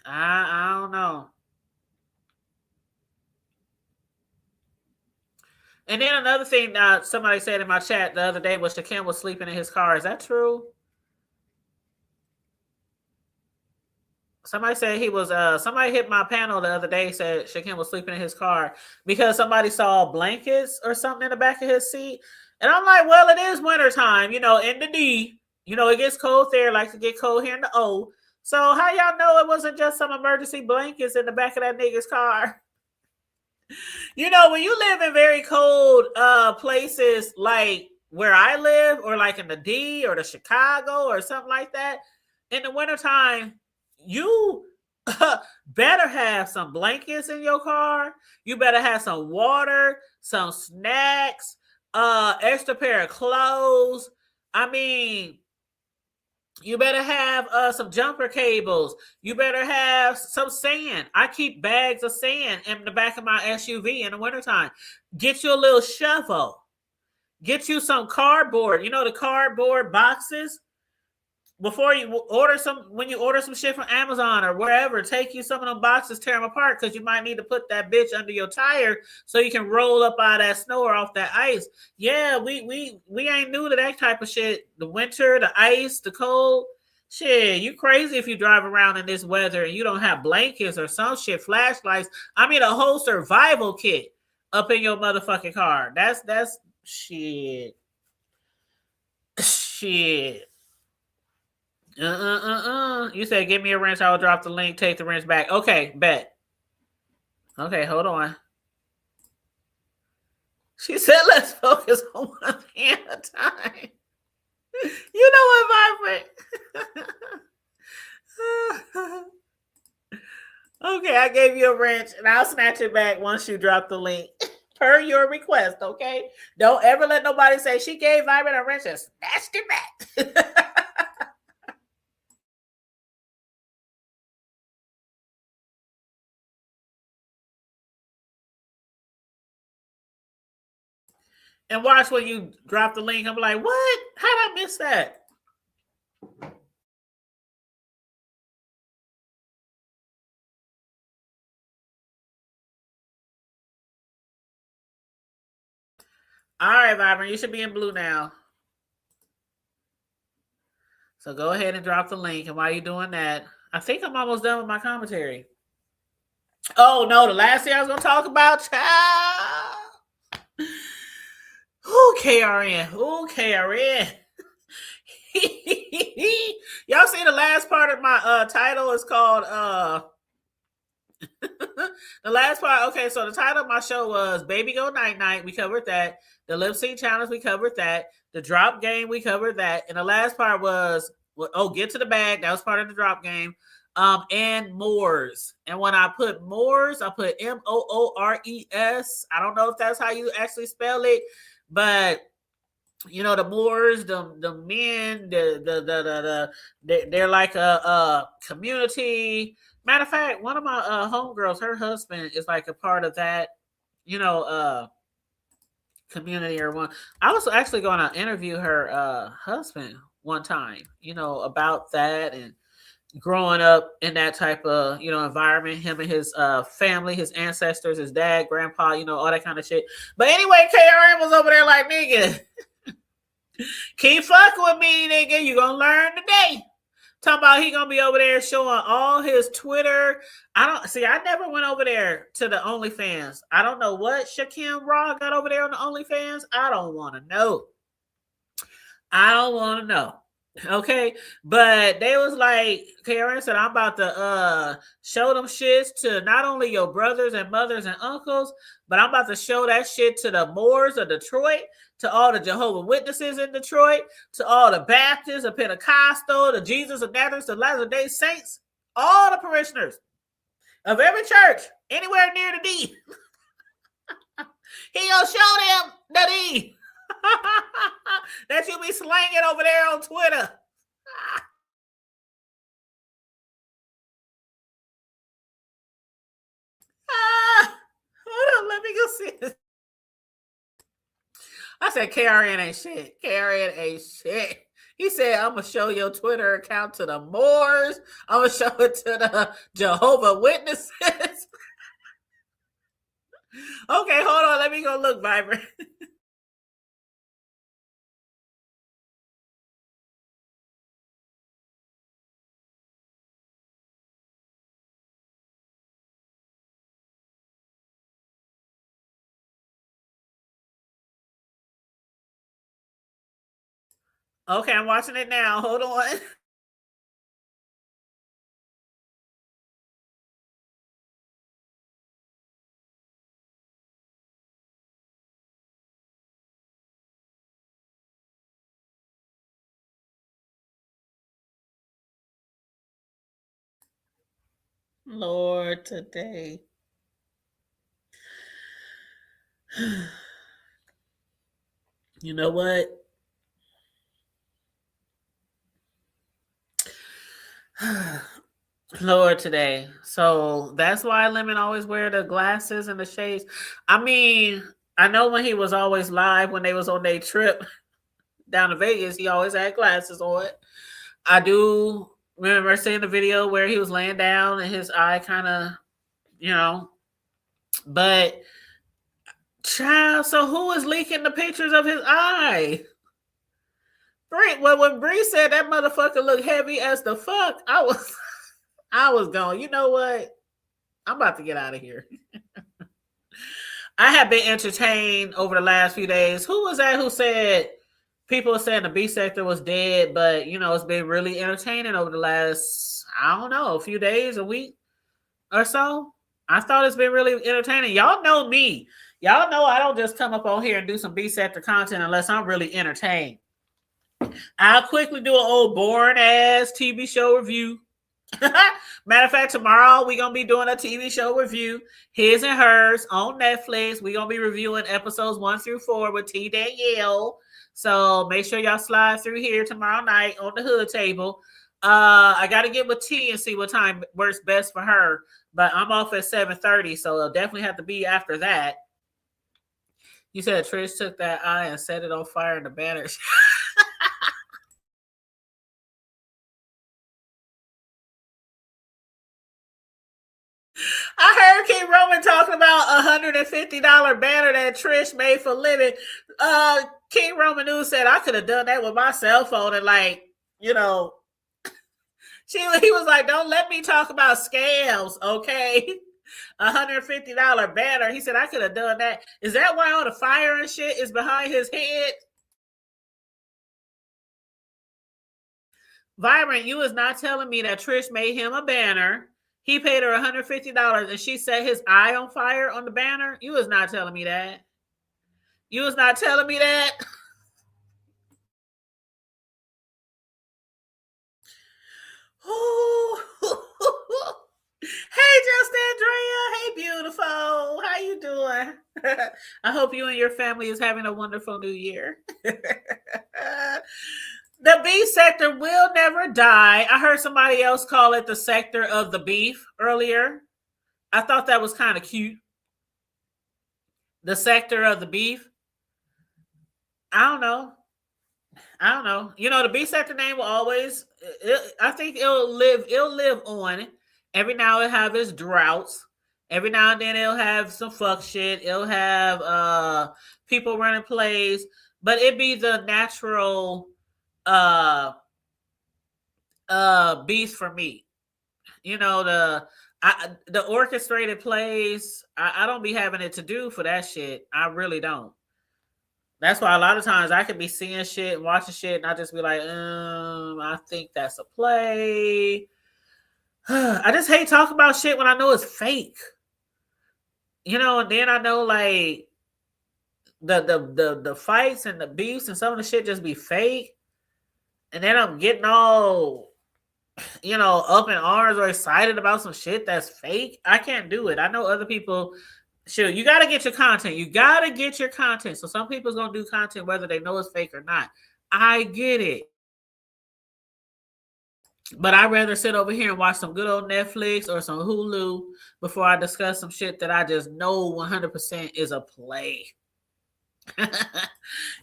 don't know. And then another thing, somebody said in my chat the other day was Shaquem was sleeping in his car. Is that true? Somebody said he was. Somebody hit my panel the other day. Said Shaquem was sleeping in his car because somebody saw blankets or something in the back of his seat. And I'm like, well, it is wintertime, in the D. It gets cold there. Like to get cold here in the O. So how y'all know it wasn't just some emergency blankets in the back of that nigga's car? When you live in very cold places like where I live, or like in the D or the Chicago or something like that, in the wintertime, you better have some blankets in your car. You better have some water, some snacks, extra pair of clothes. I mean, you better have some jumper cables. You better have some sand. I keep bags of sand in the back of my SUV in the wintertime. Get you a little shovel. Get you some cardboard. The cardboard boxes. Before you order when you order some shit from Amazon or wherever, take you some of them boxes, tear them apart, because you might need to put that bitch under your tire so you can roll up out of that snow or off that ice. Yeah, we ain't new to that type of shit. The winter, the ice, the cold. Shit, you crazy if you drive around in this weather and you don't have blankets or some shit, flashlights. I mean, a whole survival kit up in your motherfucking car. That's shit. Shit. You said give me a wrench. I will drop the link. Take the wrench back. Okay, bet. Okay, hold on. She said, "Let's focus on one thing at a time." You know what, Vibrant? Okay, I gave you a wrench, and I'll snatch it back once you drop the link. Per your request, okay? Don't ever let nobody say she gave Vibrant a wrench and snatched it back. And watch when you drop the link. I'm like, what? How did I miss that? All right, Vibrant, you should be in blue now. So go ahead and drop the link. And while you're doing that, I think I'm almost done with my commentary. Oh, no, the last thing I was going to talk about, child. Ooh, KRN. Ooh, KRN. Y'all see the last part of my title is called the last part. Okay, so the title of my show was Baby Go Night Night. We covered that. The lip sync challenge, we covered that. The drop game, we covered that. And the last part was get to the bag. That was part of the drop game. And Moors. And when I put Moors, I put Moores. I don't know if that's how you actually spell it, but the Moors, the men, they're like a community. Matter of fact, one of my homegirls, her husband is like a part of that, community or one. I was actually going to interview her husband one time, about that and growing up in that type of environment, him and his family, his ancestors, his dad, grandpa, all that kind of shit. But anyway, KRN was over there like, nigga, keep fucking with me, nigga. You gonna learn today. Talking about he gonna be over there showing all his Twitter. I never went over there to the OnlyFans. I don't know what Shaquem Raw got over there on the OnlyFans. I don't want to know. Okay, but they was like, Karen said, I'm about to show them shits to not only your brothers and mothers and uncles, but I'm about to show that shit to the Moors of Detroit, to all the Jehovah's Witnesses in Detroit, to all the Baptists, the Pentecostal, the Jesus of Nazareth, the Latter-day Saints, all the parishioners of every church anywhere near the D. He gonna show them the D. That you be slanging over there on Twitter. Hold on, let me go see this. said KRN ain't shit. KRN ain't shit. He said, I'm going to show your Twitter account to the Moors. I'm going to show it to the Jehovah Witnesses. Okay, hold on. Let me go look, Vibrant. Okay, I'm watching it now. Hold on. Lord, today. You know what? Lord, today. So that's why Lemon always wear the glasses and the shades. I mean, I know when he was always live when they was on their trip down to Vegas, he always had glasses on. I do remember seeing the video where he was laying down and his eye kind of, but child, so who is leaking the pictures of his eye? Well, when Bree said that motherfucker looked heavy as the fuck, I was going, you know what? I'm about to get out of here. I have been entertained over the last few days. Who was that who said people were saying the B sector was dead, but it's been really entertaining over the last, I don't know, a few days, a week or so. I thought it's been really entertaining. Y'all know me. Y'all know I don't just come up on here and do some B sector content unless I'm really entertained. I'll quickly do an old boring ass TV show review. Matter of fact, tomorrow we're going to be doing a TV show review, His and Hers, on Netflix. We're going to be reviewing episodes 1 through 4 with T. Danielle. So make sure y'all slide through here tomorrow night on the hood table. I got to get with T and see what time works best for her. But I'm off at 7:30, so it'll definitely have to be after that. You said Trish took that eye and set it on fire in the banner. I heard King Roman talking about $150 banner that Trish made for living. King Roman News said I could have done that with my cell phone and he was like, don't let me talk about scams, okay? $150 banner. He said I could have done that. Is that why all the fire and shit is behind his head? Vibrant, you is not telling me that Trish made him a banner. He paid her $150 and she set his eye on fire on the banner. You is not telling me that. You is not telling me that. Hey, just Andrea. Hey, beautiful. How you doing? I hope you and your family is having a wonderful new year. The beef sector will never die. I heard somebody else call it the sector of the beef earlier. I thought that was kind of cute. The sector of the beef. I don't know. The beef sector name will always, I think it'll live on. Every now it'll have its droughts. Every now and then it'll have some fuck shit. It'll have people running plays. But it'd be the natural beast for me. The orchestrated plays, I don't be having it to do for that shit. I really don't. That's why a lot of times I could be seeing shit and watching shit and I just be like, I think that's a play. I just hate talking about shit when I know it's fake. And then I know the fights and the beefs and some of the shit just be fake. And then I'm getting all, up in arms or excited about some shit that's fake. I can't do it. I know other people, sure, you got to get your content. You got to get your content. So some people's going to do content whether they know it's fake or not. I get it. But I'd rather sit over here and watch some good old Netflix or some Hulu before I discuss some shit that I just know 100% is a play.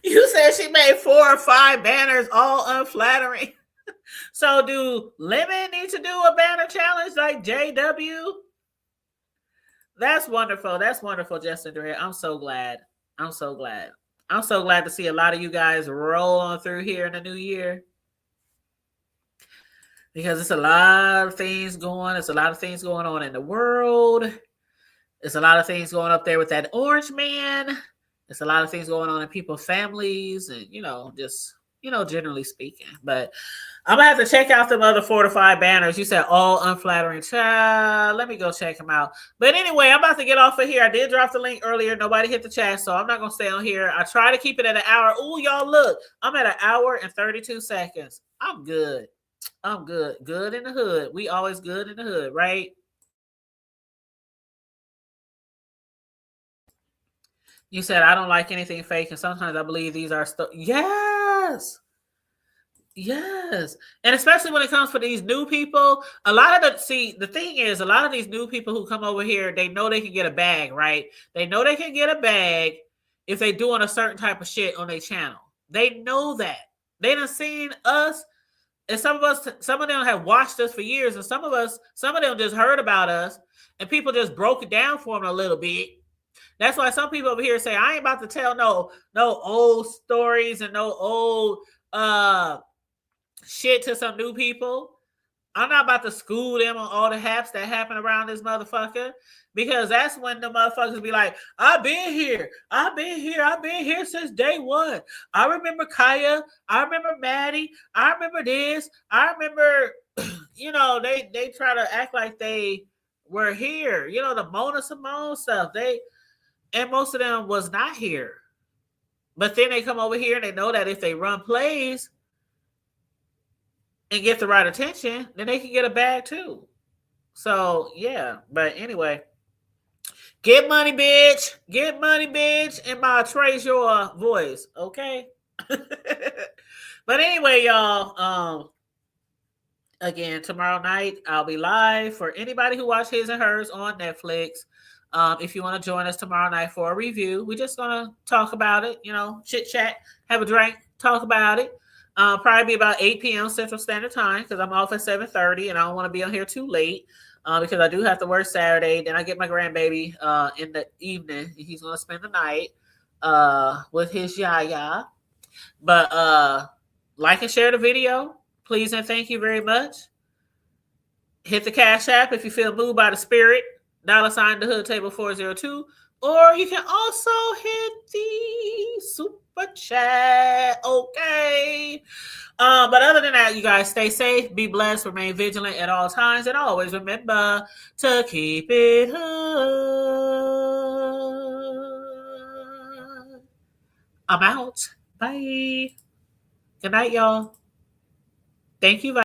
You said she made 4 or 5 banners, all unflattering. So do Lemon need to do a banner challenge like JW? That's wonderful. That's wonderful, Justin Durant. I'm so glad. I'm so glad. I'm so glad to see a lot of you guys roll on through here in the new year. Because it's a lot of things going. It's a lot of things going on in the world. There's a lot of things going up there with that orange man. There's a lot of things going on in people's families and, just, generally speaking. But I'm going to have to check out them other 4 to 5 banners. You said all unflattering. Child, let me go check them out. But anyway, I'm about to get off of here. I did drop the link earlier. Nobody hit the chat, so I'm not going to stay on here. I try to keep it at an hour. Ooh, y'all, look. I'm at an hour and 32 seconds. I'm good. I'm good. Good in the hood. We always good in the hood, right? You said, I don't like anything fake, and sometimes I believe these are Yes. Yes. And especially when it comes for these new people, the thing is, a lot of these new people who come over here, they know they can get a bag, right? They know they can get a bag if they doing a certain type of shit on their channel. They know that. They done seen us, and some of them have watched us for years, and some of them just heard about us, and people just broke it down for them a little bit. That's why some people over here say, I ain't about to tell no old stories and no old shit to some new people. I'm not about to school them on all the haps that happen around this motherfucker, because that's when the motherfuckers be like, I've been here since day one. I remember Kaya. I remember Maddie. I remember this. I remember, they try to act like they were here. The Mona Simone stuff. And most of them was not here. But then they come over here and they know that if they run plays and get the right attention, then they can get a bag too. So, yeah. But anyway, get money, bitch. Get money, bitch. And my trace your voice, okay? But anyway, y'all, again, tomorrow night, I'll be live for anybody who watched His and Hers on Netflix. If you want to join us tomorrow night for a review, we're just going to talk about it, chit chat, have a drink, talk about it. Probably be about 8 p.m. Central Standard Time, because I'm off at 7:30 and I don't want to be on here too late, because I do have to work Saturday. Then I get my grandbaby in the evening. He's going to spend the night with his yaya. But like and share the video, please and thank you very much. Hit the Cash App if you feel moved by the spirit. $the Hood Table 402, or you can also hit the super chat. Okay. But other than that, you guys stay safe, be blessed, remain vigilant at all times, and always remember to keep it hood. I'm out. Bye. Good night, y'all. Thank you.